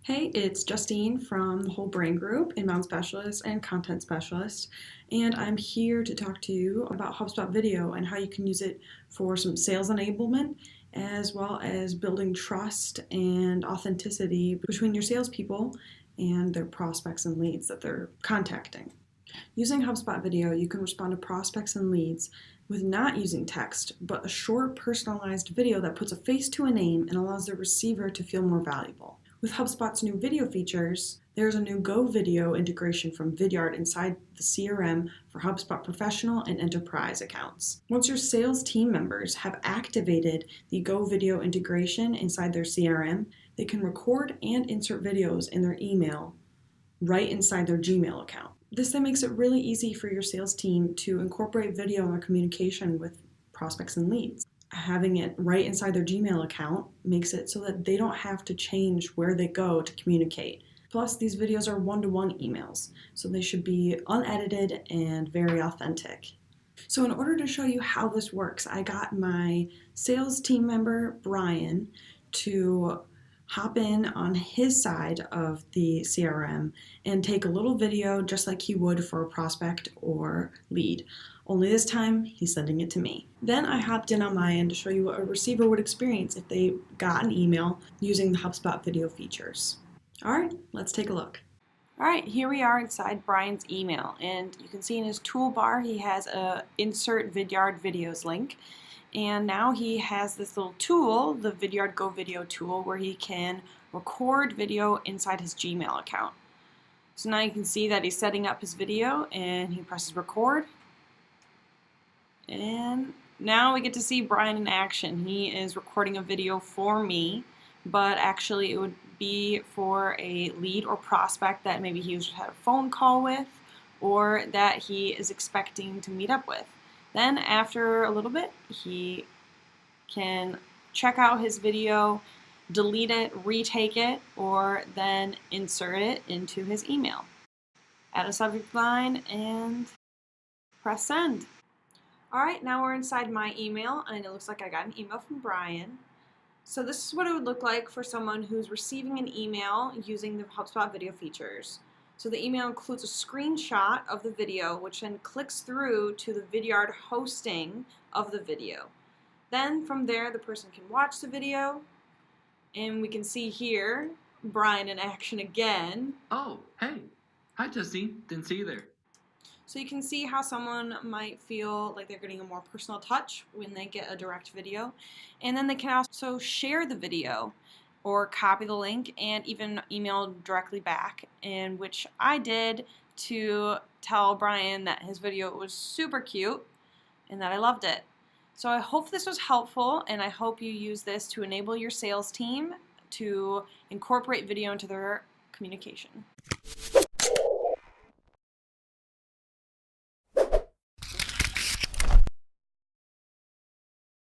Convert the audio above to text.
Hey, it's Justine from the Whole Brain Group, Inbound Specialist and Content Specialist, and I'm here to talk to you about HubSpot Video and how you can use it for some sales enablement as well as building trust and authenticity between your salespeople and their prospects and leads that they're contacting. Using HubSpot Video, you can respond to prospects and leads with not using text, but a short personalized video that puts a face to a name and allows the receiver to feel more valuable. With HubSpot's new video features, there's a new Go Video integration from Vidyard inside the CRM for HubSpot Professional and Enterprise accounts. Once your sales team members have activated the Go Video integration inside their CRM, they can record and insert videos in their email right inside their Gmail account. This then makes it really easy for your sales team to incorporate video in their communication with prospects and leads. Having it right inside their Gmail account makes it so that they don't have to change where they go to communicate. Plus, these videos are one-to-one emails, so they should be unedited and very authentic. So in order to show you how this works, I got my sales team member, Brian, to hop in on his side of the CRM and take a little video just like he would for a prospect or lead. Only this time, he's sending it to me. Then I hopped in on my end to show you what a receiver would experience if they got an email using the HubSpot video features. All right, let's take a look. All right, here we are inside Brian's email, and you can see in his toolbar he has a Insert Vidyard Videos link. And now he has this little tool, the Vidyard Go Video tool, where he can record video inside his Gmail account. So now you can see that he's setting up his video and he presses record. And now we get to see Brian in action. He is recording a video for me, but actually it would be for a lead or prospect that maybe he just had a phone call with or that he is expecting to meet up with. Then after a little bit, he can check out his video, delete it, retake it, or then insert it into his email. Add a subject line and press send. All right, now we're inside my email, and it looks like I got an email from Brian. So this is what it would look like for someone who's receiving an email using the HubSpot video features. So the email includes a screenshot of the video, which then clicks through to the Vidyard hosting of the video. Then from there, the person can watch the video, and we can see here Brian in action again. Oh, hey. Hi, Justine. Didn't see you there. So you can see how someone might feel like they're getting a more personal touch when they get a direct video. And then they can also share the video or copy the link and even email directly back, and which I did to tell Brian that his video was super cute and that I loved it. So I hope this was helpful, and I hope you use this to enable your sales team to incorporate video into their communication.